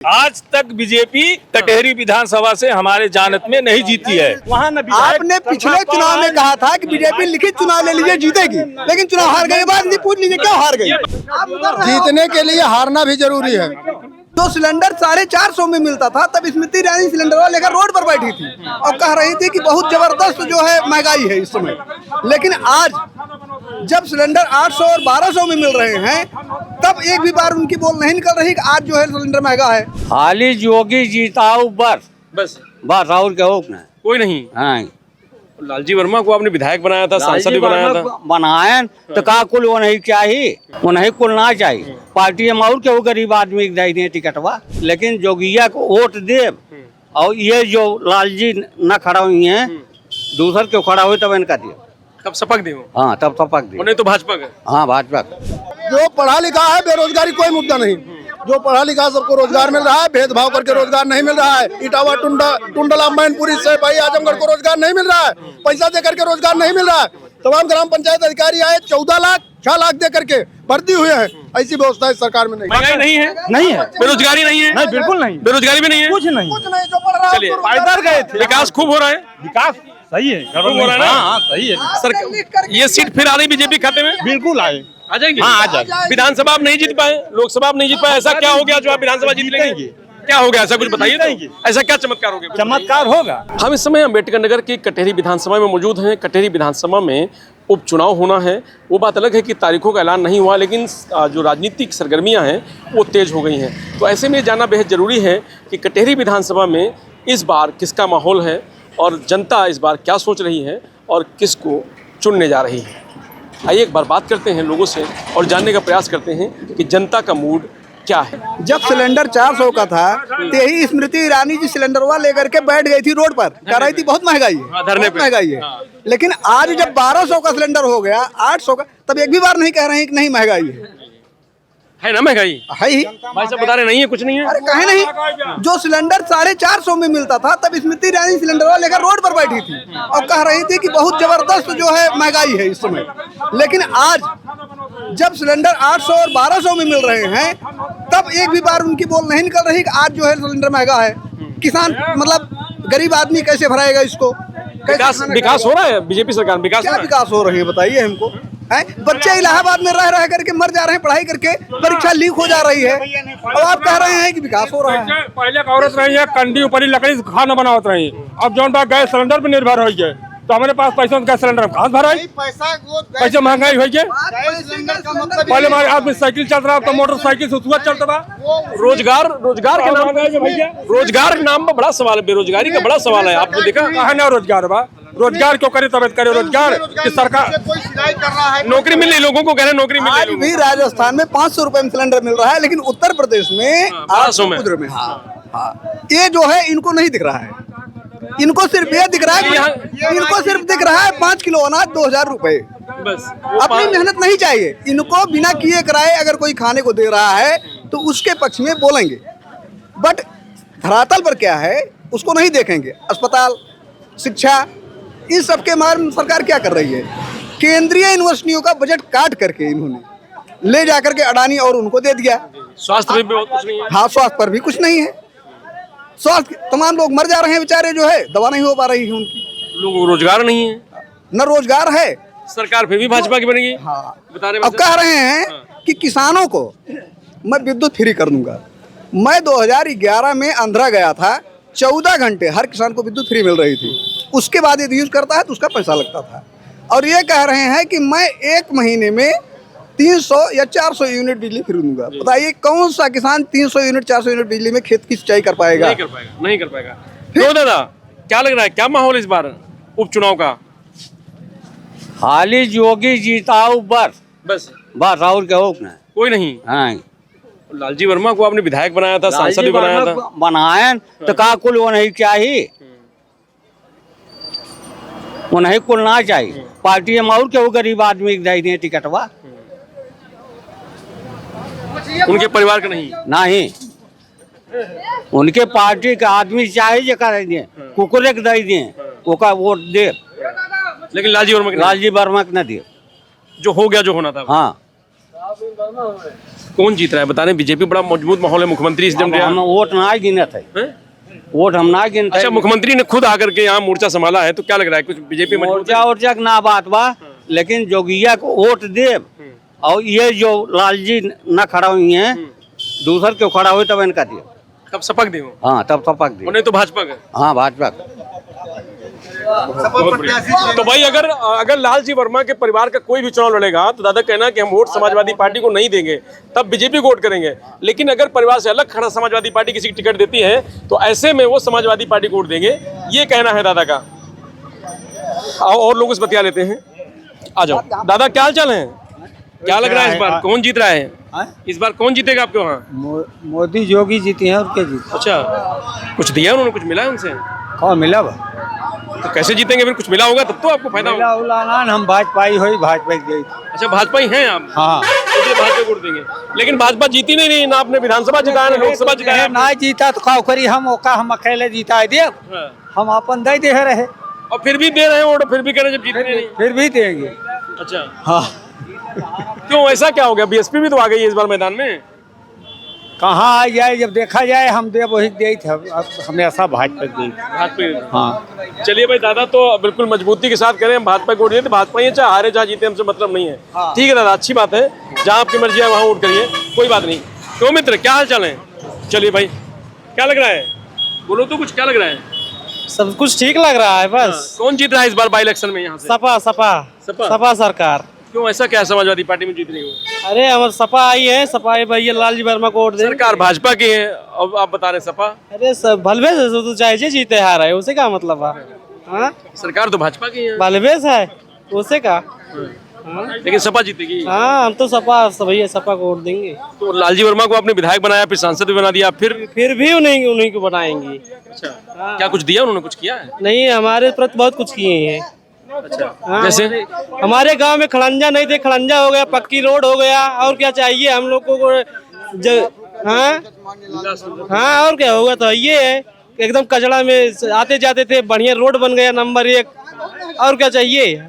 आज तक बीजेपी कटेहरी विधानसभा से हमारे जानत में नहीं जीती है। वहाँ आपने पिछले चुनाव में कहा था कि बीजेपी लिखित चुनाव ले लीजिए जीतेगी, लेकिन चुनाव हार गए। बाद नहीं पूछ लीजिए क्यों हार गई। जीतने के लिए हारना भी जरूरी है। तो सिलेंडर 450 में मिलता था तब स्मृति ईरानी सिलेंडर लेकर रोड पर बैठी थी और कह रही थी कि बहुत जबरदस्त जो है महंगाई है इस समय। लेकिन आज जब सिलेंडर 800 और 1200 में मिल रहे हैं तब एक भी बार उनकी बोल नहीं निकल रही कि आज जो है सिलेंडर महंगा है। खाली योगी जीताओ बस राहुल के हो कोई नहीं। हाँ, लालजी वर्मा को आपने विधायक बनाया था, सांसद भी बनाया था। बनाए तो का कुल वो नहीं चाहिए, वो नहीं कुल ना चाहिए। पार्टी में और केहू गरीब आदमी के दे दिए टिकटवा, लेकिन जोगिया को वोट दे। और ये जो लालजी न खड़ा हुई है, दूसर क्यों खड़ा हुए तब इनका दिए, तब सपक दे। हाँ तब सपक दिए। नहीं तो भाजपा का। हाँ भाजपा। जो पढ़ा लिखा है बेरोजगारी कोई मुद्दा नहीं। जो पढ़ा लिखा सबको रोजगार मिल रहा है, भेदभाव करके रोजगार नहीं मिल रहा है। इटावा टुंडला मैनपुरी से भाई आजमगढ़ को रोजगार नहीं मिल रहा है, पैसा दे करके रोजगार नहीं मिल रहा है। तमाम ग्राम पंचायत अधिकारी आए 14 लाख 6 लाख दे करके भर्ती हुए हैं। ऐसी व्यवस्था इस सरकार में नहीं। महंगाई नहीं है, नहीं है, बेरोजगारी नहीं है, नहीं बिल्कुल नहीं, बेरोजगारी भी नहीं है, कुछ नहीं। जो पढ़ रहा है चलिए पायदार गए थे, विकास खूब हो रहा है। विकास सही है, खूब हो रहा है ना। हाँ सही है, सर ये सीट फिर आ रही बीजेपी खाते में, बिल्कुल आए। आ जाएंगे। हाँ, आ जाएंगे। विधानसभा आप नहीं जीत पाए, लोकसभा आप नहीं जीत पाए, ऐसा क्या हो गया जो आप विधानसभा जीत लेंगे? क्या हो गया ऐसा कुछ बताइए तो। ऐसा क्या चमत्कार हो गया? चमत्कार होगा। हम इस समय अम्बेडकर नगर की कटेहरी विधानसभा में मौजूद हैं। कटेहरी विधानसभा में उपचुनाव होना है। वो बात अलग है कि तारीखों का ऐलान नहीं हुआ, लेकिन जो राजनीतिक सरगर्मियां हैं वो तेज हो गई हैं। तो ऐसे में जानना बेहद ज़रूरी है कि कटेहरी विधानसभा में इस बार किसका माहौल है और जनता इस बार क्या सोच रही है और किसको चुनने जा रही है। आइए एक बार बात करते हैं लोगों से और जानने का प्रयास करते हैं कि जनता का मूड क्या है। जब सिलेंडर 400 का था तो यही स्मृति ईरानी जी सिलेंडरवा लेकर के बैठ गई थी रोड पर, कह रही थी बहुत महंगाई है, धरने बहुत पे। महंगाई है। लेकिन आज जब 1200 का सिलेंडर हो गया, 800 का, तब एक भी बार नहीं कह रहे हैं कि नहीं महंगाई है ना महंगाई? है ही। भाई साहब बता रहे नहीं है, कुछ नहीं है। अरे कहे नहीं, जो सिलेंडर 450 में मिलता था तब स्मृति ईरानी सिलेंडरवा लेकर रोड पर बैठी थी और कह रही थी कि बहुत जबरदस्त जो है महंगाई है इस समय। लेकिन आज जब सिलेंडर 800 और 1200 में मिल रहे हैं तब एक भी बार उनकी बोल नहीं निकल रही कि आज जो है सिलेंडर महंगा है। किसान मतलब गरीब आदमी कैसे भराएगा इसको? विकास हो रहा है बीजेपी सरकार में? क्या विकास हो रही है बताइए हमको। बच्चे इलाहाबाद में रह करके मर जा रहे हैं, पढ़ाई करके परीक्षा लीक हो जा रही है और आप कह रहे हैं कि विकास हो रहा है। पहले औरत रही है कंडी ऊपर लकड़ी से खाना बनावत रही, अब जौन बात गैस सिलेंडर पर निर्भर हो गए तो हमारे पास पैसा गैस सिलेंडर कहाँ भरा? पैसा महंगाई हो गए। पहले हमारे आदमी साइकिल चल रहा तो मोटरसाइकिल से उसका चलता था। रोजगार के नाम रोजगार के नाम पर बड़ा सवाल है, बेरोजगारी का बड़ा सवाल है। आपने देखा कहा ना रोजगार बा, रोजगार क्यों करे तबियत करे रोजगार की सरकार नौकरी मिल रही लोगों को, कह रहे नौकरी मिल आज रही। भी राजस्थान में 500 रुपए में सिलेंडर मिल रहा है, लेकिन उत्तर प्रदेश में 1200 में। हाँ, ये जो है इनको नहीं दिख रहा है। इनको सिर्फ ये दिख रहा है, इनको सिर्फ दिख रहा है 5 किलो अनाज 2000 रुपए। बस अपनी मेहनत नहीं चाहिए इनको, बिना किए कराए अगर कोई खाने को दे रहा है तो उसके पक्ष में बोलेंगे, बट धरातल पर क्या है उसको नहीं देखेंगे। अस्पताल, शिक्षा, इन सब के मार्ग में सरकार क्या कर रही है? केंद्रीय यूनिवर्सिटियों का बजट काट करके इन्होंने ले जाकर के अडानी और उनको दे दिया। स्वास्थ्य भी बहुत कुछ नहीं है। हाँ, स्वास्थ्य पर भी कुछ नहीं है। स्वास्थ्य तमाम लोग मर जा रहे हैं बेचारे, जो है दवा नहीं हो पा रही है उनकी। लोगों को रोजगार नहीं है, न रोजगार है। सरकार फिर भी भाजपा की बनेगी। हाँ, बता रहे अब कह रहे हैं कि किसानों को मैं विद्युत फ्री कर दूंगा। मैं 2011 में आंध्रा गया था, 14 घंटे हर किसान को विद्युत फ्री मिल रही थी। उसके बाद यदि यूज करता है तो उसका पैसा लगता था। और ये कह रहे हैं कि मैं 1 महीने में 300 या 400 यूनिट बिजली फ्री दूंगा। बताइए कौन सा किसान 300 यूनिट 400 यूनिट बिजली में खेत की सिंचाई कर पाएगा? नहीं कर पाएगा। तो दादा क्या लग रहा है, क्या माहौल इस बार उपचुनाव का? खाली योगी जीताओ बस राहुल के हो कोई नहीं। हाँ, लालजी वर्मा को आपने विधायक बनाया था, सांसद भी बनाया था। बनाए तो का कुल वो नहीं चाहिए, वो नहीं कुल ना चाहिए। पार्टी में और केहू गरीब आदमी के दे दिए टिकटवा, उनके परिवार का नहीं। उनके पार्टी के आदमी चाहे जो कर दिए, कुकुरे के दे दिए, ओका वोट दे, लेकिन लालजी वर्मा लालजी वर्मा के न दिए। जो हो गया, जो होना था। हाँ कौन जीत रहा है बता रहे? बीजेपी बड़ा मजबूत माहौल है, मुख्यमंत्री इस टाइम हम वोट ना गिनत है, हैं? वोट हम ना गिनते अच्छा, मुख्यमंत्री ने खुद आकर के यहाँ मोर्चा संभाला है, तो क्या लग रहा है कुछ बीजेपी मजबूत है? मोर्चा के ना बात बा, लेकिन जोगिया को वोट देव और ये जो लालजी न खड़ा हुई है, दूसर क्यों खड़ा हुए तब इनका दियो। तब सपक दे हाँ तब सपक दियो। उन्हें तो भाजपा का। हाँ भाजपा का। बहुत बढ़िया। तो भाई अगर लालजी वर्मा के परिवार का कोई भी चुनाव लड़ेगा तो दादा कहना कि हम वोट समाजवादी पार्टी को नहीं देंगे, तब बीजेपी को वोट करेंगे। लेकिन अगर परिवार से अलग खड़ा समाजवादी पार्टी किसी की टिकट देती है तो ऐसे में वो समाजवादी पार्टी को वोट देंगे, ये कहना है दादा का। और लोगों से बतिया लेते हैं, आ जाओ। दादा क्या हाल चाल है? क्या लग रहा है इस बार कौन जीत रहा है? इस बार कौन जीतेगा आपके वहाँ? मोदी योगी जीते हैं और क्या जीते? अच्छा, कुछ दिया उन्होंने, कुछ मिला है उनसे? कौन मिला बा? तो कैसे जीतेंगे फिर? कुछ मिला होगा तब तो आपको फायदा होगा। हम भाजपा ही हुई, भाजपा की गई। अच्छा, भाजपा ही हैं आप? हाँ, इसलिए भाजपा को वोट देंगे। लेकिन भाजपा जीती नहीं रही ना, आपने विधानसभा जिताया ना लोकसभा जिताया। ना जीता तो खाओ करी, हम ओका हम अकेले जीता दे, हाँ। हम अपन दे दे रहे, और फिर भी दे रहे हैं वोट, फिर भी कह रहे हैं जब जीतने नहीं। फिर भी देंगे। अच्छा, हाँ, क्यों ऐसा क्या हो गया? बीएसपी भी तो आ गई है इस बार मैदान में। कहाँ आ जाए जब देखा जाए, हम दे वही दे थे, अब हमेशा भाजपा की। भाजपा। हाँ, चलिए भाई, दादा तो बिल्कुल मजबूती के साथ कह रहे हैं भाजपा को वोट दिए, तो भाजपा ही चाहे हारे चाहे जीते हमसे मतलब नहीं है। ठीक है दादा, अच्छी बात है, जहाँ आपकी मर्जी है वहाँ वोट करिए, कोई बात नहीं। तो मित्र क्या हाल चाल है? चलिए भाई, क्या लग रहा है? बोलो तो कुछ, क्या लग रहा है? सब कुछ ठीक लग रहा है बस। कौन जीत रहा है इस बार बाई इलेक्शन में यहाँ से? सपा सपा सपा? सपा सरकार। क्यों ऐसा क्या समाजवादी पार्टी में जीत रही हो? अरे हमारे सपा आई है, सपा भैया लालजी वर्मा को वोट दे। सरकार भाजपा की है, अब आप बता रहे सपा। अरे सब भलवेश है, तो चाहे जीते हार है, उसे क्या मतलब है? हाँ, सरकार तो भाजपा की है। भलवेश है उसे का। लेकिन सपा जीतेगी। हाँ, हम तो सपा भैया सपा को वोट देंगे। तो लालजी वर्मा को आपने विधायक बनाया, फिर सांसद भी बना दिया, फिर भी उन्हीं को बनाएंगे। अच्छा, क्या कुछ दिया उन्होंने? कुछ किया है? नहीं, हमारे प्रति बहुत कुछ किए हैं। अच्छा, हाँ, जैसे हमारे गांव में खड़ंजा नहीं थे, खड़ंजा हो गया, पक्की रोड हो गया, और क्या चाहिए हम लोग को? हाँ, और क्या होगा? तो ये है एकदम कचड़ा में आते जाते थे, बढ़िया रोड बन गया नंबर 1, और क्या चाहिए?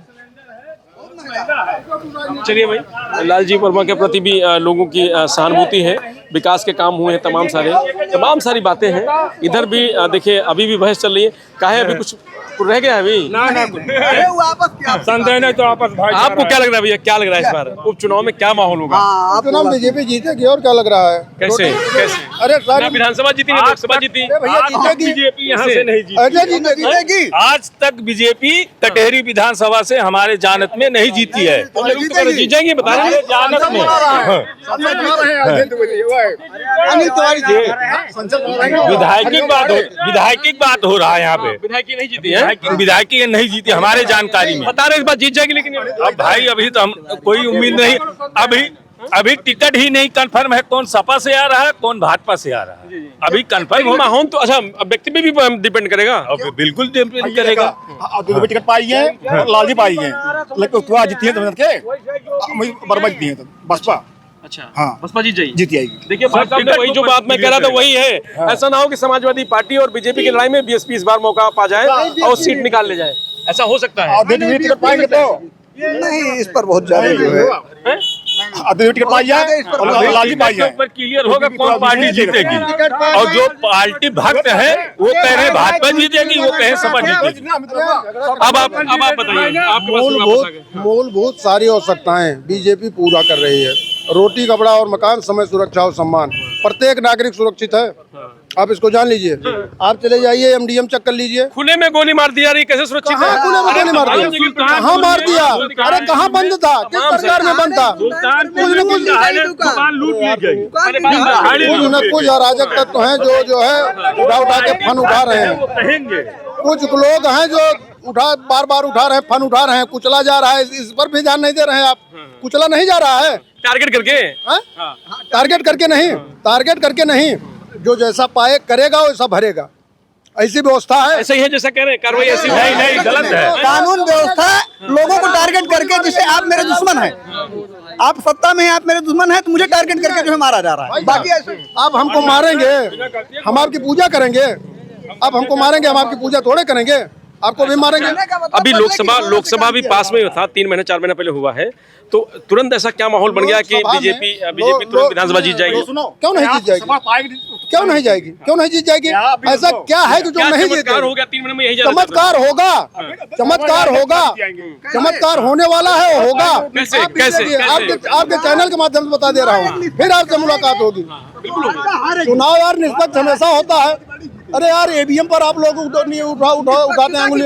चलिए भाई, लालजी वर्मा के प्रति भी लोगों की सहानुभूति है, विकास के काम हुए हैं, तमाम सारी बातें हैं। इधर भी देखिए अभी भी बहस चल रही है, काहे अभी कुछ रह गया है अभी? अरे वापस क्या? संदेह नहीं तो आपस भाई। आपको क्या लग रहा है भैया, क्या लग रहा है इस बार उपचुनाव में क्या माहौल होगा? हाँ, आप चुनाव बीजेपी जीतेगी और क्या लग रहा है? कैसे? अरे ना सारी विधानसभा जीती ना लोकसभा जीती। भैया जीतेगी, बीजेपी यहाँ से नहीं जीती। अजय जीतेगी। आज तक बीजेपी कटेहरी विधानसभा से हमारे जानत में नहीं जीती है। तो लोग तो कह रहे जीत जाएंगे, बता रहे हैं। जानत में विधायकी बात हो रहा है यहाँ पे। विधायकी नहीं जीती है, विधायकी नहीं जीती हमारे जानकारी में। बता रहे इस बार जीत जाएगी, लेकिन अब भाई अभी तो हम कोई उम्मीद नहीं, अभी टिकट ही नहीं कंफर्म है, कौन सपा से आ रहा है कौन भाजपा से आ रहा है, अभी कंफर्म हो। माहौल तो अच्छा व्यक्ति पे भी डिपेंड करेगा। अब बिल्कुल डिपेंड करेगा। टिकट पाई है, लालजी पाई है, लेकिन उसके बाद जीती है बर्मा जीती है, बसपा। अच्छा, हाँ, बसपा जीत जाएगी। जीती आएगी। देखिए भाई साहब ने वही जो बात मैं कह रहा था वही है। ऐसा ना हो कि समाजवादी पार्टी और बीजेपी की लड़ाई में बीएसपी इस बार मौका पा जाए और सीट निकाल ले जाए, ऐसा हो सकता है। टिकट पाएंगे तो नहीं, इस पर बहुत ज्यादा जो है टिकट पाई है और लालजी पाई है। ऊपर क्लियर होगा कौन पार्टी जीतेगी, और जो पार्टी भक्त है वो कह रहे हैं भाजपा जीतेगी, वो कहे सपा जीतेगी। अब आप बताइए, आपके पास वापस आ गए। मूलभूत सारी आवश्यकताएं बीजेपी पूरा कर रही है। रोटी, कपड़ा और मकान, समय, सुरक्षा और सम्मान, प्रत्येक नागरिक सुरक्षित है। आप इसको जान लीजिए। आप चले जाइए एमडीएम चेक कर लीजिए, खुले में गोली मार दी जा रही, कैसे सुरक्षित है? कहाँ खुले में गोली मार दिया? कहाँ मार दिया? अरे कहाँ बंद था? किस सरकार में बंद था? कुछ न कुछ दुकान लूट ली गई। कुछ न कुछ अराजक तत्व हैं जो है उठा के फन उठा रहे हैं। कहेंगे कुछ लोग हैं जो बार बार उठा रहे हैं, फन उठा रहे हैं, कुचला जा रहा है, इस पर भी ध्यान नहीं दे रहे हैं। आप कुचला नहीं जा रहा है, टारगेट करके। टारगेट करके नहीं, टारगेट करके नहीं, जो जैसा पाए करेगा वैसा भरेगा, ऐसी व्यवस्था है। ऐसा ही है जैसा कह रहे हैं, कार्रवाई ऐसी नहीं गलत है। कानून व्यवस्था लोगों को टारगेट करके, जिसे आप मेरे दुश्मन हैं, आप सत्ता में हैं, आप मेरे दुश्मन हैं, तो मुझे टारगेट करके जो है मारा जा रहा है। बाकी ऐसे आप हमको मारेंगे, हम आपकी पूजा करेंगे। आप हमको मारेंगे, हम आपकी पूजा थोड़े करेंगे। आपको भी मारेंगे। अभी लोकसभा भी पास में था, 3 महीने 4 महीने पहले हुआ है, तो तुरंत ऐसा क्या माहौल बन गया कि बीजेपी तुरंत विधानसभा जीत जाएगी? क्यों नहीं जीत जाएगी? क्यों नहीं जाएगी? क्यों नहीं जीत जाएगी? ऐसा क्या है कि जो नहीं जीतेगी? हो गया 3 महीने में, यही चमत्कार होगा, चमत्कार होगा, चमत्कार होने वाला है, वो होगा। कैसे? आपके चैनल के माध्यम से बता दे रहा हूँ, फिर आपसे मुलाकात होगी। चुनाव यार निष्पक्ष हमेशा होता है। अरे यार ईवीएम पर आप लोग उठाते हैं उंगली।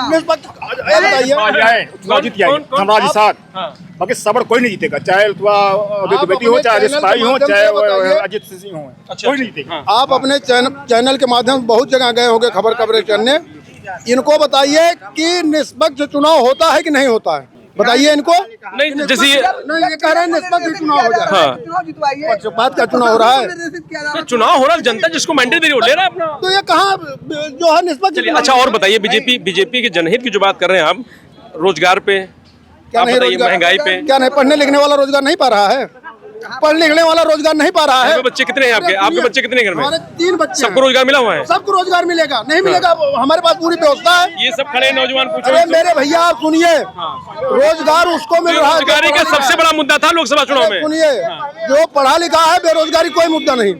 निष्पक्ष बताइए, धनराज साथ बाकी सबर कोई नहीं जीतेगा, चाहे बेटी हो, चाहे सिपाही हो, चाहे अजीत सिंह हो, कोई नहीं जीतेगा। आप अपने चैनल के माध्यम से बहुत जगह गए होंगे खबर कवरेज करने, इनको बताइए कि निष्पक्ष चुनाव होता है कि नहीं होता है, बताइए इनको। नहीं, जैसे ये कह रहे हैं निष्पक्ष चुनाव हो जाए। हाँ, पक्षपात का चुनाव हो रहा है, चुनाव हो रहा है, जनता जिसको मैंडेट दे रही है वो ले रहा है अपना। तो ये कहाँ जो है निष्पक्ष? अच्छा, और बताइए, बीजेपी के जनहित की जो बात कर रहे हैं आप, रोजगार पे क्या नहीं, बताइए, महंगाई पे क्या नहीं, पढ़ने लिखने वाला रोजगार नहीं पा रहा है? पढ़ने लिखने वाला रोजगार नहीं पा रहा है। बच्चे कितने हैं आपके बच्चे कितने घर में? हमारे 3 बच्चे। सबको रोजगार मिला हुआ है? सबको रोजगार मिलेगा? नहीं मिलेगा, हमारे पास पूरी व्यवस्था है। ये सब खड़े नौजवान पूछ अरे मेरे भैया आप सुनिए, रोजगार उसको मिल रहा है। रोजगारी का सबसे बड़ा मुद्दा था लोकसभा चुनाव में। सुनिए, जो पढ़ा लिखा है, बेरोजगारी कोई मुद्दा नहीं।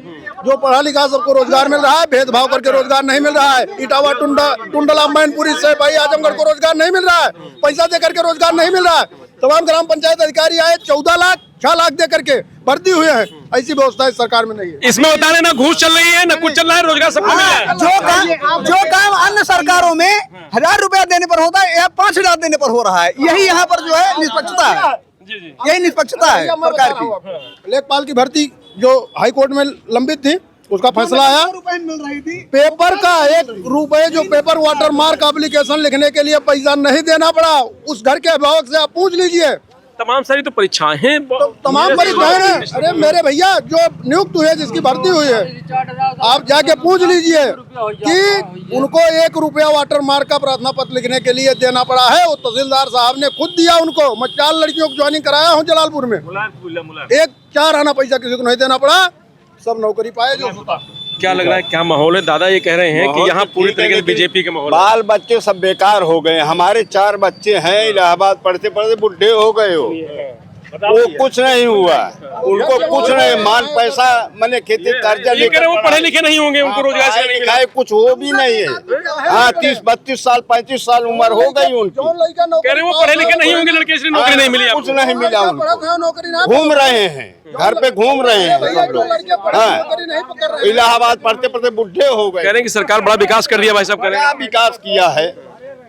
जो पढ़ा लिखा सबको रोजगार मिल रहा है, भेदभाव करके रोजगार नहीं मिल रहा है। इटावा टुंडला मैनपुरी से भाई आजमगढ़ को रोजगार नहीं मिल रहा है, पैसा दे करके रोजगार नहीं मिल रहा है। तमाम ग्राम पंचायत अधिकारी आए, 14 लाख 6 लाख दे करके भर्ती हुए हैं। ऐसी व्यवस्था इस सरकार में नहीं है। इसमें बता रहे ना घूस चल रही है ना कुछ चल रहा है, रोजगार सबको मिल रहा है। जो काम अन्य सरकारों में 1000 रुपया देने पर होता है, यहाँ 5000 देने पर हो रहा है। यही यहाँ पर जो है निष्पक्षता है, यही निष्पक्षता है सरकार की। लेखपाल की भर्ती जो हाई कोर्ट में लंबित थी, उसका फैसला आया। मिल रही थी पेपर का 1 रुपए जो पेपर वाटर मार्क एप्लीकेशन लिखने के लिए पैसा नहीं देना पड़ा, उस घर के अभिभावक से आप पूछ लीजिए। तमाम सारी तो परीक्षाएं हैं, तमाम परीक्षाएं हैं। अरे मेरे भैया, जो नियुक्त हुए, जिसकी भर्ती हुई है, आप जाके पूछ लीजिए कि उनको 1 रुपया वाटर मार्क का प्रार्थना पत्र लिखने के लिए देना पड़ा है। वो तहसीलदार साहब ने खुद दिया उनको। मैं 4 लड़कियों को ज्वाइनिंग कराया हूँ जलालपुर में, 1 आना पैसा किसी को नहीं देना पड़ा, सब नौकरी पाए। जो क्या लग रहा है, क्या माहौल है? दादा ये कह रहे हैं कि यहाँ पूरी तरीके से बीजेपी का माहौल है। बाल बच्चे सब बेकार हो गए। हमारे 4 बच्चे हैं, इलाहाबाद पढ़ते पढ़ते बुढ़े हो गए हो, वो कुछ नहीं हुआ, उनको कुछ नहीं, मान पैसा मैंने खेती कर्जा लेकर, वो पढ़े लिखे नहीं होंगे, उनको रोजगार से नहीं मिला, कुछ हो भी नहीं है। हाँ, 30-32 साल 35 साल उम्र हो गई उनकी। कह रहे वो पढ़े लिखे नहीं होंगे लड़के, इसलिए नौकरी नहीं मिली, कुछ नहीं मिला उनको। घूम रहे हैं, घर पे घूम रहे हैं सब लोग। हाँ, इलाहाबाद पढ़ते पढ़ते बुढ़े हो गए। कह रहे हैं कि सरकार बड़ा विकास कर दिया भाई साहब। क्या विकास किया है?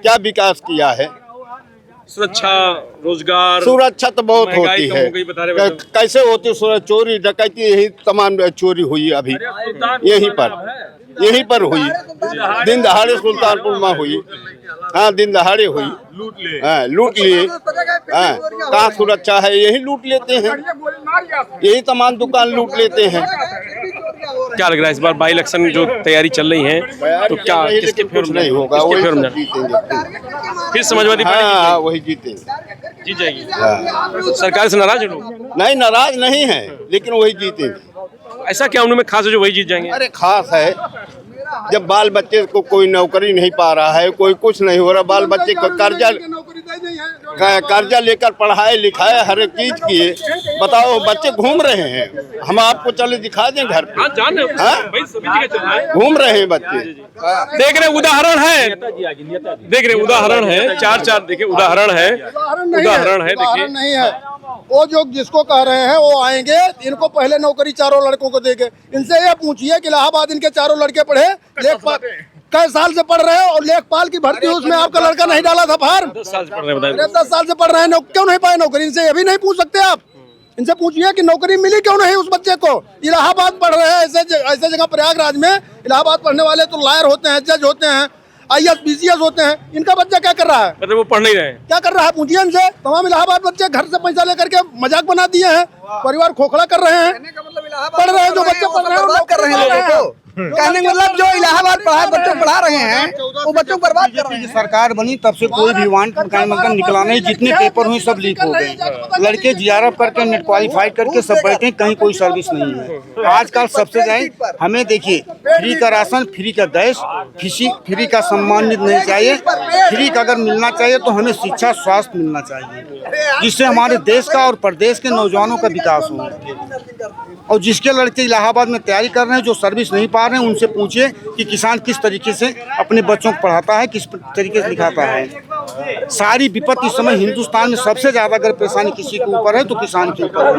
क्या विकास किया है? सुरक्षा, रोजगार, सुरक्षा तो बहुत होती है। कैसे होती है? चोरी डकैती, यही तमाम चोरी हुई अभी यहीं पर हुई, दिन दहाड़े सुल्तानपुर में हुई। हाँ, दिन दहाड़े हुई, लूट लिए। हाँ, कहाँ सुरक्षा है? यही लूट लेते हैं, यही तमाम दुकान लूट लेते हैं। क्या लग रहा है इस बार बाई इलेक्शन जो तैयारी चल रही है, तो क्या किसके फेवर में नहीं होगा? फिर समाजवादी हाँ, वही जीतेंगे, जीत जाएगी। सरकार से नाराज है लोग? नहीं, नाराज नहीं है, लेकिन वही जीतेंगे। ऐसा क्या उनमें खास है जो वही जीत जाएंगे? अरे खास है, जब बाल बच्चे को कोई नौकरी नहीं पा रहा है, कोई कुछ नहीं हो रहा, बाल बच्चे को कर्जा लेकर पढ़ाए लिखाए हर एक चीज किए, बताओ देश घूम रहे हैं। हम आपको चले दिखा दें घर पे, घूम रहे हैं बच्चे। देख रहे उदाहरण है, देख रहे उदाहरण है, 4 देखिए उदाहरण है, देखिए नहीं है। वो जो जिसको कह रहे हैं वो आएंगे, इनको पहले नौकरी 4 लड़कों को देके। इनसे ये पूछिए कि इलाहाबाद इनके 4 लड़के पढ़े, लेखपाल कई साल से पढ़ रहे हैं, और लेखपाल की भर्ती उसमें आपका लड़का नहीं डाला था फार्म? 10 साल से पढ़ रहे हैं, 10 साल से पढ़ रहे हैं, क्यों नहीं पाए नौकरी? इनसे ये भी नहीं पूछ सकते आप? इनसे पूछिए कि नौकरी मिली क्यों नहीं उस बच्चे को? इलाहाबाद पढ़ रहे हैं, ऐसे जगह प्रयागराज में इलाहाबाद पढ़ने वाले तो लॉयर होते हैं, जज होते हैं, IAS BCS होते हैं। इनका बच्चा क्या कर रहा है? मतलब वो पढ़ नहीं रहे हैं। क्या कर रहा है? पूछिए इनसे। तमाम इलाहाबाद बच्चे घर से पैसा लेकर के मजाक बना दिए हैं, परिवार खोखला कर रहे हैं। पढ़ रहे हैं, जो बच्चे पढ़ रहे हैं कर रहे हैं लोगों को। कहने का मतलब जो इलाहाबाद बच्चों पढ़ा रहे हैं वो बच्चों को बर्बाद कर रहे हैं। सरकार बनी तब से कोई भी वांट मतलब निकला नहीं, जितने पेपर हुए सब लीक हो गए। लड़के GRF करके नेट क्वालिफाई करके सब बैठे, कहीं कोई सर्विस नहीं है। आजकल सबसे जाए हमें देखिए, फ्री का राशन, फ्री का गैस, फ्री का सम्मानित नहीं चाहिए। फ्री का अगर मिलना चाहिए तो हमें शिक्षा स्वास्थ्य मिलना चाहिए, जिससे हमारे देश का और प्रदेश के नौजवानों का विकास हो। और जिसके लड़के इलाहाबाद में तैयारी कर रहे हैं, जो सर्विस नहीं पा रहे हैं, उनसे पूछिए कि किसान किस तरीके से अपने बच्चों को पढ़ाता है, किस तरीके से लिखाता है। सारी विपत्ति इस समय हिंदुस्तान में सबसे ज़्यादा अगर परेशानी किसी के ऊपर है तो किसान के ऊपर है।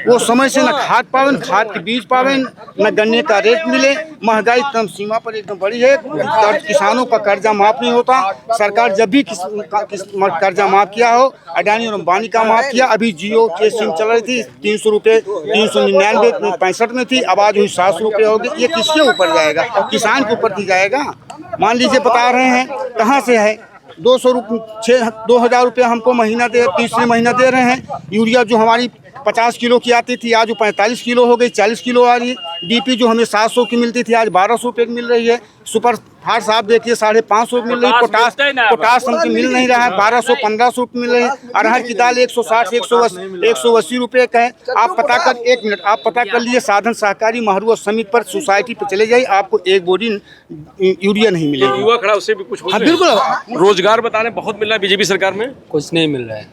वो समय से न खाद पावे, न खाद के बीज पावे, न गन्ने का रेट मिले। महंगाई एकदम सीमा पर एकदम बड़ी है। किसानों का कर्जा माफ नहीं होता। सरकार जब भी कर्जा माफ किया हो, अडानी और अंबानी का माफ किया। अभी जियो के सिम चल रही थी 300 रुपये, 399 65 में थी, अब आज हुई 700 रुपये हो गई। ये किसके ऊपर जाएगा? किसान के ऊपर ही जाएगा। मान लीजिए बता रहे हैं कहाँ से है 2000 रुपये हमको महीना दे, तीसरे महीना दे रहे हैं। यूरिया जो हमारी 50 किलो की आती थी आज वो 45 किलो हो गई, 40 किलो आ रही है। डीपी जो हमें 700 की मिलती थी आज 1200 रुपये की मिल रही है। सुपर फास्ट आप देखिए 550 की मिल रही है। पोटास हमको मिल नहीं रहा है, 1200-1500 रुपये मिल रही है। अरहर की दाल 160 180 रुपये का है। आप पता कर, 1 मिनट आप पता कर लिए, साधन सहकारी महरूआ समिति पर सोसाइटी पर चले जाइए, आपको एक बोरी यूरिया नहीं मिलेगी। युवा खड़ा उससे भी कुछ। हाँ बिल्कुल। रोजगार बताने बहुत मिल रहा है बीजेपी सरकार में, कुछ नहीं मिल रहा है,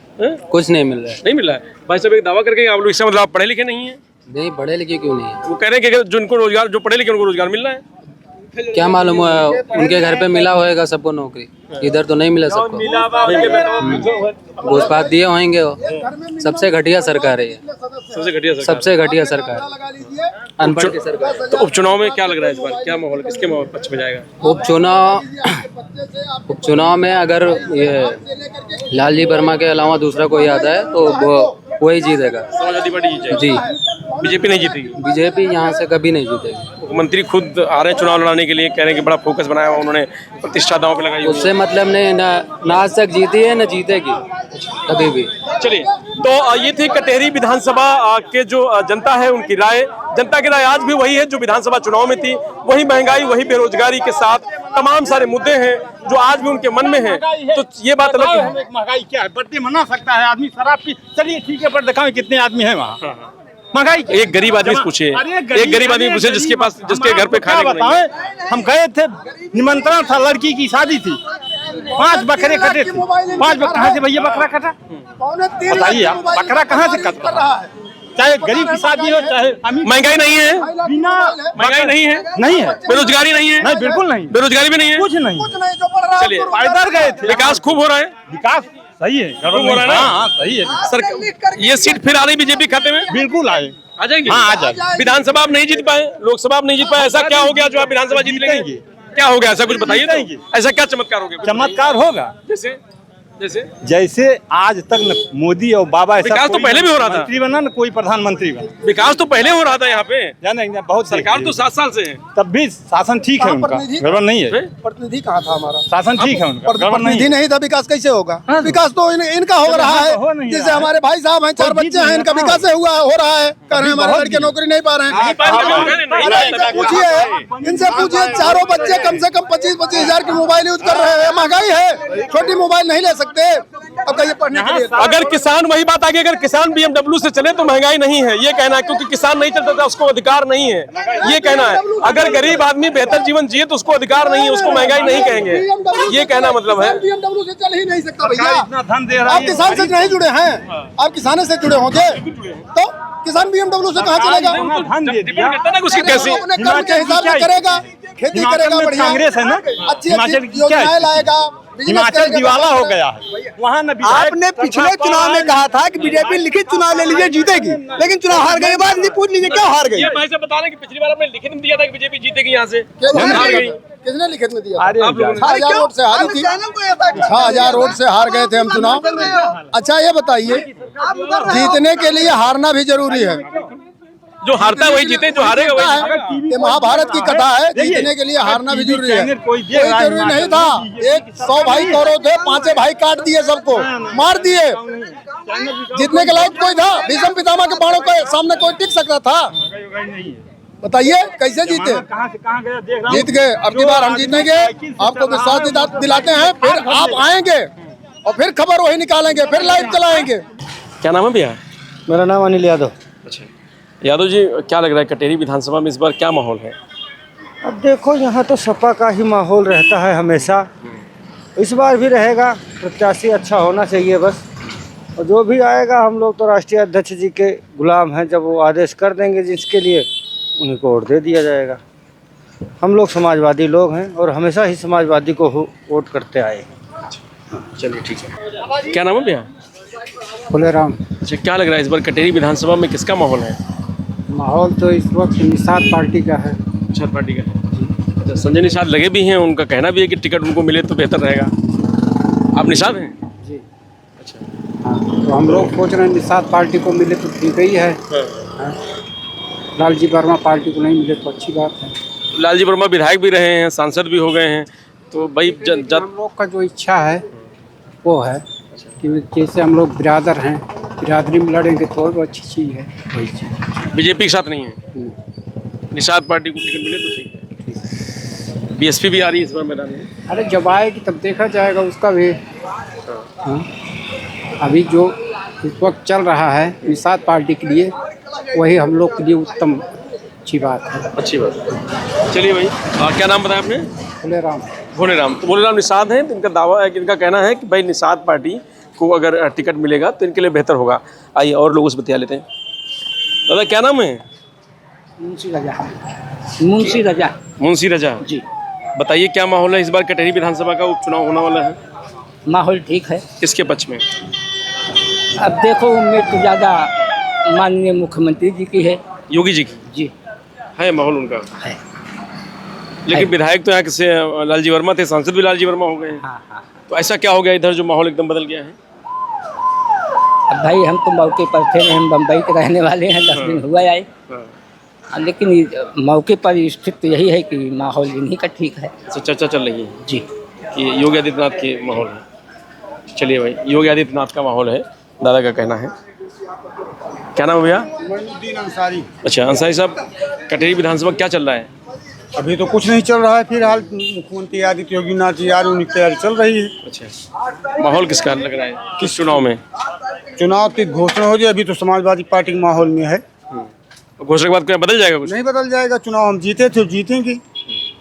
कुछ नहीं मिल रहा है। नहीं मिल रहा है। भाई साहब एक दावा करके आप लोग इससे मतलब आप पढ़े लिखे नहीं है? नहीं, पढ़े लिखे क्यों नहीं है? वो कह रहे हैं कि जिनको रोजगार, जो पढ़े लिखे उनको रोजगार मिल रहा है। क्या मालूम है, उनके घर पे मिला होएगा सबको नौकरी, इधर तो नहीं मिला सबको। घूसपात दिए होंगे वो। सबसे घटिया सरकार है ये, सबसे घटिया सरकार, सबसे घटिया सरकार, अनपढ़ की सरकार। तो उपचुनाव में क्या लग रहा है इस बार, क्या माहौल, किसके पक्ष में जाएगा? उपचुनाव में अगर ये लालजी वर्मा के अलावा दूसरा कोई आता है तो वही जीतेगा। समाजवादी पार्टी जीत जाएगी? जी। बीजेपी नहीं जीतेगी? बीजेपी यहाँ से कभी नहीं जीतेगी। मुख्यमंत्री खुद आ रहे हैं चुनाव लड़ाने के लिए, कह रहे हैं कि बड़ा फोकस बनाया हुआ उन्होंने, प्रतिष्ठा दांव पे लगाई। उससे मतलब नहीं, ना आज तक जीती है ना जीतेगी कभी भी। चलिए, तो ये थी कटेहरी विधानसभा के जो जनता है उनकी राय। जनता की राय आज भी वही है जो विधानसभा चुनाव में थी। वही महंगाई, वही बेरोजगारी के साथ तमाम सारे मुद्दे हैं जो आज भी उनके मन में हैं। तो ये बात अलग है। महंगाई क्या है? बढ़ती मना सकता है आदमी शराब की? चलिए ठीक है, पर दिखाओ कितने आदमी है वहाँ। महंगाई एक गरीब आदमी से पूछे, एक गरीब आदमी पूछे जिसके पास, जिसके घर पे खाने को नहीं है। हम गए थे, निमंत्रण था, लड़की की शादी थी, 5 बकरे कटे थे। 5 बकरा कहाँ से भैया बकरा कटा? बताइए आप, बकरा कहाँ से कट रहा है? चाहे गरीब की शादी हो चाहे अमीर। महंगाई नहीं है, बिना महंगाई नहीं है, नहीं है। बेरोजगारी नहीं है, नहीं बिल्कुल नहीं, बेरोजगारी भी नहीं है, कुछ नहीं। चलिए, पैदल गए थे। विकास खूब हो रहा है, विकास सही है, खूब हो रहा है ना? हाँ सही है। सर ये सीट फिर आ रही बीजेपी खाते में? बिल्कुल आए, आ जाएंगे। हाँ आ जाएंगे। विधानसभा आप नहीं जीत पाए, लोकसभा आप नहीं जीत पाए, ऐसा क्या हो गया जो आप विधानसभा जीत लेंगे? क्या हो गया, ऐसा कुछ बताइए तो। ऐसा क्या चमत्कार हो गया? चमत्कार होगा जैसे जैसे आज तक न मोदी और बाबा ऐसा विकास तो पहले भी हो रहा था। मंत्री बना न कोई प्रधानमंत्री बना। विकास तो पहले हो रहा था यहाँ पे, जाने बहुत सरकार तो 7 साल से है, तब भी शासन ठीक है उनका, गड़बड़ नहीं है। प्रतिनिधि कहाँ था हमारा? शासन ठीक है उनका, गड़बड़ नहीं प्रतिनिधि नहीं था, विकास कैसे होगा? विकास तो इनका हो रहा है। जैसे हमारे भाई साहब हैं, 4 बच्चे हैं, इनका विकास हुआ हो रहा है। कह रहे हैं हमारे लड़के नौकरी नहीं पा रहे हैं। पूछिए, इनसे पूछिए, चारों बच्चे कम से कम 25-25 हजार की मोबाइल यूज कर रहे हैं। महंगाई है, छोटी मोबाइल नहीं ले सकते। अब कहिए पढ़ने के लिए। अगर किसान, वही बात आ गई, अगर किसान BMW से चले तो महंगाई नहीं है, ये कहना है। क्योंकि किसान नहीं चलता था, उसको अधिकार नहीं है, ये कहना है। अगर गरीब आदमी बेहतर जीवन जिए तो उसको अधिकार नहीं है, उसको महंगाई नहीं कहेंगे, ये कहना मतलब है। BMW से चल ही नहीं सकता भैया। इतना धन दे रहा है। आप किसान से नहीं जुड़े हैं, आप किसानों से जुड़े होंगे तो किसान BMW से कहाँ चलेगा? धन दे दिया, उसकी कैसी अपने कर्म के हिसाब से करेगा, खेती करेगा, बढ़िया कांग्रेस है ना, अच्छी योजनाएं लाएगा। हिमाचल दिवाला हो गया है वहाँ न। आपने पिछले चुनाव में कहा था कि बीजेपी लिखित चुनाव ले लीजिए जीतेगी, लेकिन चुनाव हार गई। बात नहीं पूछ लीजिए क्यों हार गई? ये भाई साहब बता रहे कि पिछली बार आपने लिखित में दिया था कि बीजेपी जीतेगी यहाँ से, हार गई। किसने लिखित में दिया? अरे 6,000 वोट से हारी थी, 6,000 वोट से हार गए थे हम चुनाव। अच्छा ये बताइए, जीतने के लिए हारना भी जरूरी है। जो हारता है वही जीते, जो हारेगा वही जीतेगा। ये महाभारत की कथा है, जीतने के लिए हारना भी जरूरी है। कोई जरूरी नहीं था। 100 भाई कौरव थे, 5 भाई काट दिए, सबको मार दिए। जीतने के लायक कोई था? भीष्म पितामह के बाणों के सामने कोई टिक सकता था? बताइए कैसे जीते? जीत गए। अब की बार हम जीतेंगे, आपको विश्वास दिलाते हैं। फिर आप आएंगे और फिर खबर वही निकालेंगे, फिर लाइव चलाएंगे। क्या नाम है भैया? मेरा नाम अनिल यादव। अच्छा यादव जी, क्या लग रहा है कटेहरी विधानसभा में इस बार क्या माहौल है? अब देखो यहाँ तो सपा का ही माहौल रहता है हमेशा, इस बार भी रहेगा। प्रत्याशी अच्छा होना चाहिए बस, और जो भी आएगा हम लोग तो राष्ट्रीय अध्यक्ष जी के गुलाम हैं। जब वो आदेश कर देंगे जिसके लिए, उन्हीं को वोट दे दिया जाएगा। हम लोग समाजवादी लोग हैं और हमेशा ही समाजवादी को वोट करते आए हैं। चलिए ठीक है। क्या नाम है भैया? फुलेराम। अच्छा, क्या लग रहा है इस बार कटेरी विधानसभा में किसका माहौल है? माहौल तो इस वक्त निषाद पार्टी का है। निषाद पार्टी का है। अच्छा, संजय निषाद लगे भी हैं, उनका कहना भी है कि टिकट उनको मिले तो बेहतर रहेगा। आप निषाद हैं? जी। अच्छा। हाँ, तो हम लोग सोच रहे हैं निषाद पार्टी को मिले तो ठीक ही है। हाँ। लालजी वर्मा पार्टी को नहीं मिले तो अच्छी बात है। लालजी वर्मा विधायक भी रहे हैं, सांसद भी हो गए हैं, तो भाई हम लोग का जो इच्छा है वो है कि जैसे हम लोग बिरादर हैं, बिरादरी में लड़ेंगे तो और अच्छी चीज़ है। वही चीज़ बीजेपी के साथ नहीं है। निषाद पार्टी को टिकट मिले तो ठीक है। बीएसपी भी आ रही है इस बार मैदान में। अरे जब आएगी तब देखा जाएगा उसका भी। हाँ, अभी जो इस वक्त चल रहा है निषाद पार्टी के लिए, वही हम लोग के लिए उत्तम अच्छी बात है। अच्छी बात है। चलिए भाई, क्या नाम बताया आपने? फुलेराम। भोलेराम। तो भोलेराम निषाद हैं, तो इनका दावा है कि इनका कहना है कि भाई निषाद पार्टी को अगर टिकट मिलेगा तो इनके लिए बेहतर होगा। आइए और लोगों से बतिया लेते हैं। दादा क्या नाम है? मुंशी रजा। मुंशी रजा। मुंशी रजा जी। बताइए क्या माहौल है इस बार कटेरी विधानसभा का उपचुनाव होने वाला है? माहौल ठीक है। किसके पक्ष में? अब देखो उम्मीद तो ज़्यादा माननीय मुख्यमंत्री जी की है। योगी जी की? जी है माहौल उनका है। लेकिन विधायक तो यहाँ से लालजी वर्मा थे, सांसद भी लालजी वर्मा हो गए हैं। हाँ हाँ। तो ऐसा क्या हो गया इधर जो माहौल एकदम बदल गया है? अब भाई हम तो मौके पर थे, हम बम्बई के रहने वाले हैं, 10 दिन हुआ आए। लेकिन मौके पर स्थिति तो यही है कि माहौल इन्हीं का ठीक है। तो चर्चा चल रही है जी कि योगी आदित्यनाथ के माहौल है। चलिए भाई, योगी आदित्यनाथ का माहौल है, दादा का कहना है। क्या नाम है भैया? मोइनुद्दीन अंसारी। अच्छा अंसारी साहब, कटेरी विधानसभा क्या चल रहा है? अभी तो कुछ नहीं चल रहा है, फिलहाल मुख्यमंत्री आदित्य योगीनाथ जी आ रहे, उनकी तैयारी चल रही है। अच्छा, माहौल किसका लग रहा है किस चुनाव में? चुनाव की घोषणा हो जाए, अभी तो समाजवादी पार्टी के माहौल में है। घोषणा के बाद क्या बदल जाएगा कुछ? नहीं बदल जाएगा। चुनाव हम जीते थे, जीतेंगे।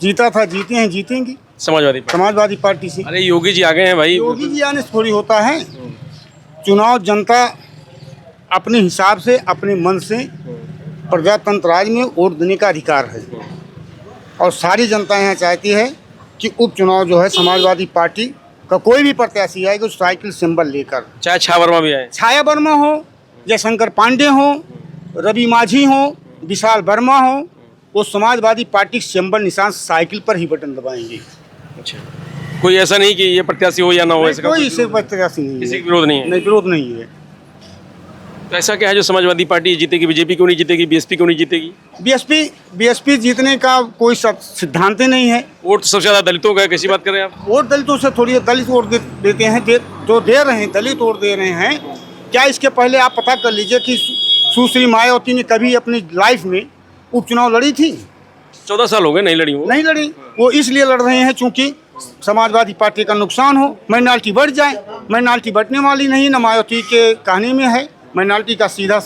जीता था, जीते हैं, जीतेंगे समाजवादी पार्टी से। अरे योगी जी आ गए हैं भाई। योगी जी आने से थोड़ी होता है। चुनाव जनता अपने हिसाब से, अपने मन से, प्रजातंत्र राज में वोट देने का अधिकार है, और सारी जनता यहाँ चाहती है कि उपचुनाव जो है समाजवादी पार्टी का कोई भी प्रत्याशी आएगा उस साइकिल सिंबल लेकर, चाहे छाया वर्मा भी आए, छाया वर्मा हो, जयशंकर पांडे हो, रवि माझी हो, विशाल वर्मा हो, वो समाजवादी पार्टी सिंबल निशान साइकिल पर ही बटन दबाएंगे। अच्छा, कोई ऐसा नहीं कि ये प्रत्याशी हो या ना हो, ऐसा कोई इससे प्रत्याशी नहीं है, किसी का विरोध नहीं है। नहीं, विरोध नहीं है। तो ऐसा क्या है जो समाजवादी पार्टी जीतेगी, बीजेपी क्यों नहीं जीतेगी, बीएसपी क्यों नहीं जीतेगी? बीएसपी जीतने का कोई सिद्धांत ही नहीं है। वोट सबसे ज्यादा दलितों का है, कैसी बात कर रहे हैं आप? वोट दलितों से थोड़ी, दलित वोट देते हैं, जो दे रहे हैं दलित वोट दे रहे हैं। क्या इसके पहले आप पता कर लीजिए कि सुश्री मायावती ने कभी अपनी लाइफ में उपचुनाव लड़ी थी? 14 साल हो गए नहीं लड़ी। वो नहीं लड़ी। वो इसलिए लड़ रहे हैं चूंकि समाजवादी पार्टी का नुकसान हो, माइनॉरिटी बढ़ जाए। माइनॉरिटी बढ़ने वाली नहीं, न मायावती के कहने में है। माइनॉरिटी का सीधा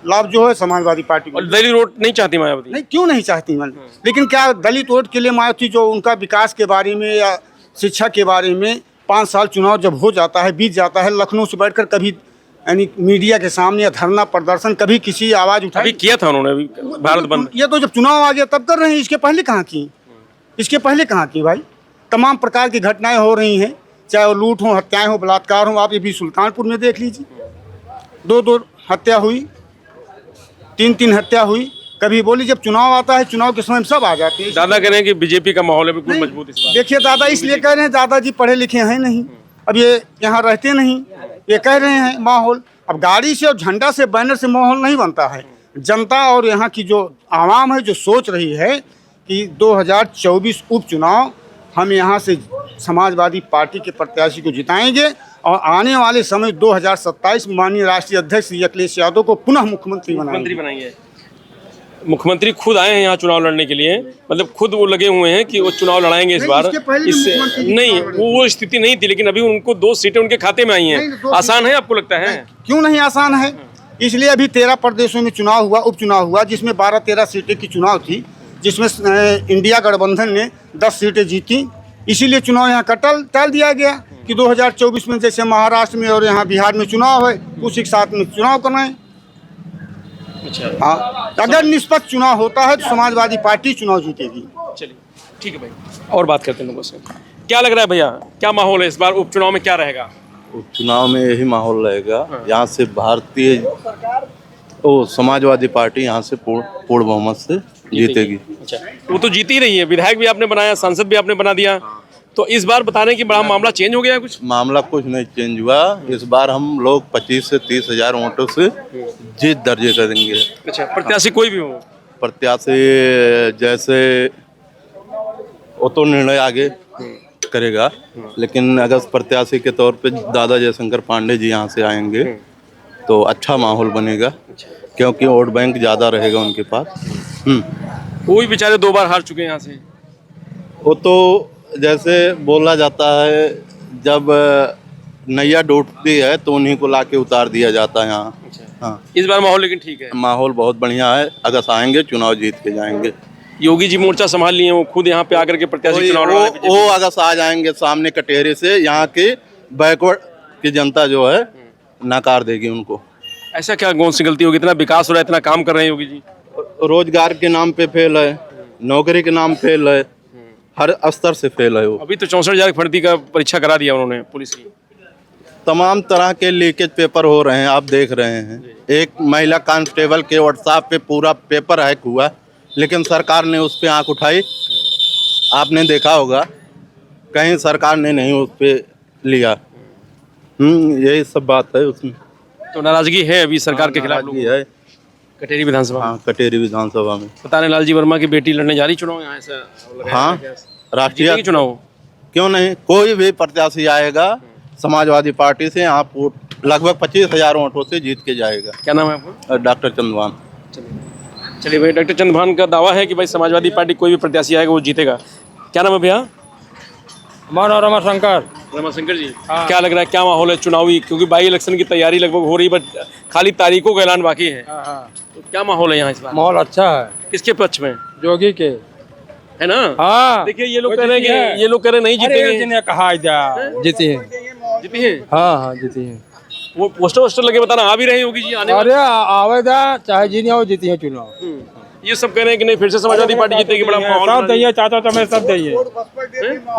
लाभ जो है समाजवादी पार्टी को। दलित वोट नहीं चाहती मायावती? नहीं, क्यों नहीं चाहती मन। लेकिन क्या दलित वोट के लिए मायावती जो उनका विकास के बारे में या शिक्षा के बारे में 5 साल चुनाव जब हो जाता है, बीत जाता है, लखनऊ से बैठकर कभी यानी मीडिया के सामने या धरना प्रदर्शन कभी किसी आवाज़ उठाई? अभी किया था उन्होंने, अभी भारत बंद। ये तो जब चुनाव आ गया तब कर रहे हैं, इसके पहले कहाँ की? इसके पहले कहाँ की भाई? तमाम प्रकार की घटनाएं हो रही हैं, चाहे वो लूट हो, हत्याएं हो, बलात्कार हो। आप ये भी सुल्तानपुर में देख लीजिए, 2 हत्या हुई, 3 हत्या हुई। कभी बोली जब चुनाव आता है, चुनाव के समय सब आ जाते हैं। दादा कह रहे हैं कि बीजेपी का माहौल है बिल्कुल मजबूत। इस बार देखिए दादा इसलिए कह रहे हैं, दादाजी पढ़े लिखे हैं नहीं, अब ये यहाँ रहते नहीं, ये कह रहे हैं माहौल। अब गाड़ी से और झंडा से, बैनर से माहौल नहीं बनता है। जनता और यहाँ की जो आवाम है जो सोच रही है कि 2024 उपचुनाव हम यहाँ से समाजवादी पार्टी के प्रत्याशी को जिताएंगे, और आने वाले समय 2027 माननीय राष्ट्रीय अध्यक्ष श्री अखिलेश यादव को पुनः मुख्यमंत्री बनाएंगे। मुख्यमंत्री खुद आए हैं यहाँ चुनाव लड़ने के लिए, मतलब खुद वो लगे हुए हैं कि वो चुनाव लड़ाएंगे इस बार। इससे नहीं, वो स्थिति नहीं थी, लेकिन अभी उनको 2 सीटें उनके खाते में आई हैं। आसान है आपको लगता है? क्यों नहीं आसान है। इसलिए अभी 13 प्रदेशों में चुनाव हुआ, उपचुनाव हुआ, जिसमें 12-13 सीटें की चुनाव थी। जिसमें इंडिया गठबंधन ने 10 सीटें जीती। इसीलिए चुनाव यहाँ का टाल दिया गया कि 2024 में जैसे महाराष्ट्र में और यहाँ बिहार में चुनाव है, उसी के साथ में चुनाव करवाएं। अच्छा, हाँ, अगर निष्पक्ष चुनाव होता है तो समाजवादी पार्टी चुनाव जीतेगी। चलिए ठीक है भाई, और बात करते हैं लोगों से। क्या लग रहा है भैया, क्या माहौल है इस बार उपचुनाव में, क्या रहेगा? उपचुनाव में यही माहौल रहेगा। यहाँ से समाजवादी पार्टी यहाँ से पूर्ण बहुमत से जीतेगी। अच्छा, वो तो जीत ही रही है, विधायक भी आपने बनाया, सांसद भी आपने बना दिया, तो इस बार बताने की बड़ा मामला चेंज हो गया है? कुछ मामला कुछ नहीं चेंज हुआ। इस बार हम लोग 25 से 30 हजार वोटों से जीत दर्ज करेंगे। अच्छा, प्रत्याशी कोई भी हो? प्रत्याशी जैसे वो तो निर्णय आगे करेगा, लेकिन अगर प्रत्याशी के तौर पे दादा जयशंकर पांडे जी यहाँ से आएंगे तो अच्छा माहौल बनेगा, क्योंकि वोट बैंक ज़्यादा रहेगा उनके पास। वो भी बेचारे 2 बार हार चुके हैं यहाँ से। वो तो जैसे बोला जाता है, जब नैया डूबती है तो उन्हीं को लाके उतार दिया जाता है यहाँ। हाँ, इस बार माहौल लेकिन ठीक है, माहौल बहुत बढ़िया है। अगर आएंगे चुनाव जीत के जाएंगे। योगी जी मोर्चा संभाल लिए, वो खुद यहाँ पे आकर के प्रत्याशी चुनाव लड़ा रहे हैं। वो अगर आ जाएंगे सामने कटेहरी से, यहाँ की बैकवर्ड की जनता जो है नकार देगी उनको। ऐसा क्या कौन सी गलती होगी? इतना विकास हो रहा है, इतना काम कर रहे हैं योगी जी। रोजगार के नाम पे फेल है, नौकरी के नाम फेल है, हर स्तर से फेल है वो। अभी तो 64,000 भर्ती का परीक्षा करा दिया उन्होंने पुलिस की। तमाम तरह के लीकेज पेपर हो रहे हैं, आप देख रहे हैं। एक महिला कांस्टेबल के व्हाट्सएप पे पूरा पेपर हैक हुआ, लेकिन सरकार ने उस पर आंख उठाई। आपने देखा होगा, कहीं सरकार ने नहीं उस पर लिया। यही सब बात है उसमें। तो नाराजगी है अभी सरकार के खिलाफ नाराजगी है कटेरी विधानसभा। हाँ, कटेरी विधानसभा में। पता नहीं लालजी वर्मा की बेटी लड़ने जा रही चुनाव यहाँ, ऐसा लग रहा है। हाँ, राष्ट्रीय चुनाव क्यों नहीं, कोई भी प्रत्याशी आएगा समाजवादी पार्टी से, यहाँ लगभग 25,000 वोटों से जीत के जाएगा। क्या नाम है आपका? डॉक्टर चंद्रभान। चलिए भाई, डॉक्टर चंद्रभान का दावा है कि भाई समाजवादी पार्टी कोई भी प्रत्याशी आएगा वो जीतेगा। क्या नाम है भैया? हमारा रमाशंकर। रमाशंकर जी, क्या लग रहा है, क्या माहौल है चुनावी? क्योंकि बाई इलेक्शन की तैयारी लगभग हो रही, बट खाली तारीखों का ऐलान बाकी है। तो क्या माहौल है यहाँ इस बार? माहौल अच्छा है। किसके पक्ष में? योगी के, है ना? हाँ। देखिए ये लोग कह रहे हैं कि ये लोग कह रहे नहीं जीतेंगे। कहा जीती है। जीती है? हाँ, जीती है। वो पोस्टर लगे बताना, आ भी रहे योगी जी आने? अरे आवेदा चाहे जी नहीं हो, जीती है चुनाव। ये सब कह रहे हैं कि नहीं फिर से समाजवादी पार्टी जीतेगी। बड़ा माहौल सब दैया चाहता तो हमें सब दैया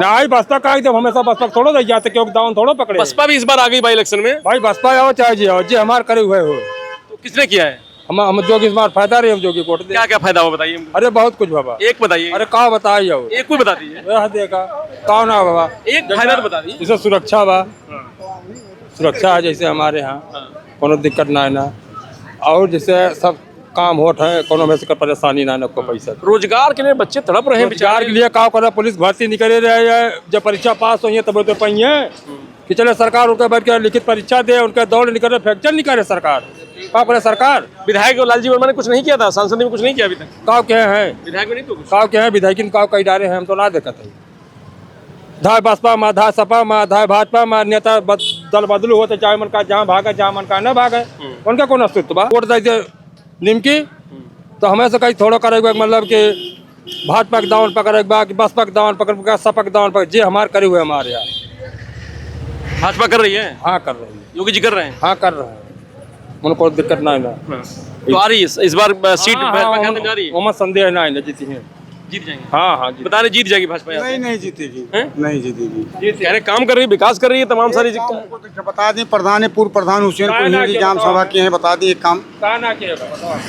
नहीं, बसपा का एकदम हमेशा बसपा थोड़ा दैया, क्योंकि दावन थोड़ा पकड़े। बसपा भी इस बार आ गई बाई इलेक्शन में। भाई बसपा आओ चाहे जी आओ, जी हमारे करे हुए हो। तो किसने किया है? हम जो कि इस बार फायदा रहे, हम जो कि वोट दे। क्या क्या फायदा हुआ बताइए? अरे बहुत कुछ बाबा। एक बताइए। अरे कहा बताइए, एक कोई बता दीजिए। देखा कहा ना बाबा, एक फायदा तो बता दीजिए। जैसे सुरक्षा बा, सुरक्षा है जैसे हमारे यहाँ कोनो दिक्कत ना है ना, और जैसे सब काम होट है, कोनो में से परेशानी ना को पैसा। रोजगार के लिए बच्चे तड़प रहे हैं, रोजगार के लिए का करे, पुलिस भर्ती निकले रहे, जब परीक्षा पास हुई है तब तो पहिए कि चले सरकार उनके बैठ के लिखित परीक्षा दे, उनके दौड़ निकले, फ्रैक्चर नहीं करे सरकार। का करे सरकार? विधायक लालजी वर्मा ने कुछ नहीं किया था, सांसद ने कुछ नहीं किया अभी तक। काव के हैं विधायक में नहीं तो काव के हैं विधायक काव कई डारे हैं, हम तो ना देखते हैं। धाय बसपा में, धाय सपा में, धाय भाजपा में, नेता दल बदलू होते, चाहे मन का जहाँ भागे, जहाँ मन का न भागे, उनका कौन अस्तित्व बा? वोट दे निमकी तो हमें से कहीं थोड़ा करेगा, मतलब कि भाजपा के दावन पकड़ेगा कि बसपा के दावन पकड़ेगा, सपा के दावन पकड़, जे हमारे करे हुए हमारे यहाँ। भाजपा कर रही है? हाँ कर रही है। योगी जी कर रहे हैं? हाँ कर रहे हैं, उनको कोई दिक्कत ना है। तो आ रही है इस बार सीट भाजपा जा रही है? उमर संदेह ना है, जीती है, जीत जाएंगे। हाँ हाँ बता रहे जीत जाएगी भाजपा? नहीं जीतेगी, नहीं जीतेगी। कह रहे काम कर रही है, विकास कर रही है, तमाम सारी बता दें, प्रधान पूर्व प्रधान हुसैनपुर हिंदी ग्राम सभा के हैं, बता दें एक काम,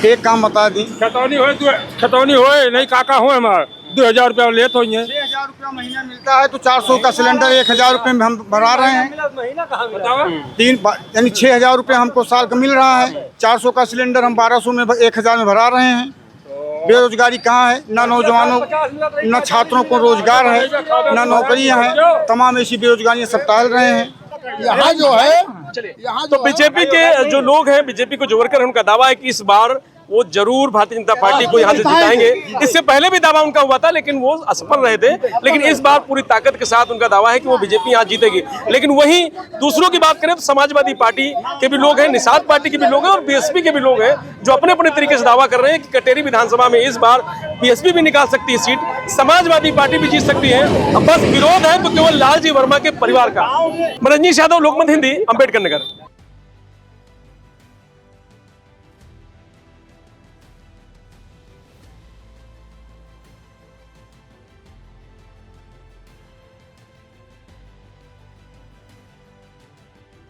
एक काम बता दें। खतौनी हो नहीं काका हो हमारे 2,000 रुपया लेट हो। 6,000 रुपया महीना मिलता है तो 400 का सिलेंडर 1,000 रुपये में हम भरा रहे हैं। तीन यानी 6,000 रुपया हमको साल का मिल रहा है, 400 का सिलेंडर हम 1200 में 1,000 में भरा रहे हैं। बेरोजगारी कहाँ है? ना नौजवानों, न छात्रों को रोजगार है, न नौकरियां हैं, तमाम ऐसी बेरोजगारियां सब टहल रहे हैं। यहाँ जो है, तो बीजेपी के जो लोग हैं, बीजेपी को जो वर्कर है, उनका दावा है कि इस बार वो जरूर भारतीय जनता पार्टी को यहाँ से जिताएंगे। इससे पहले भी दावा उनका हुआ था लेकिन वो असफल रहे थे, लेकिन इस बार पूरी ताकत के साथ उनका दावा है कि वो बीजेपी यहाँ जीतेगी। लेकिन वहीं दूसरों की बात करें तो समाजवादी पार्टी के भी लोग हैं, निषाद पार्टी के भी लोग हैं और बीएसपी के भी लोग हैं जो अपने अपने तरीके से दावा कर रहे हैं कि कटेरी विधानसभा में इस बार बीएसपी भी निकाल सकती है सीट, समाजवादी पार्टी भी जीत सकती है। अब बस विरोध है तो केवल लालजी वर्मा के परिवार का। मनंजीत यादव, लोकमत हिंदी, अम्बेडकर नगर।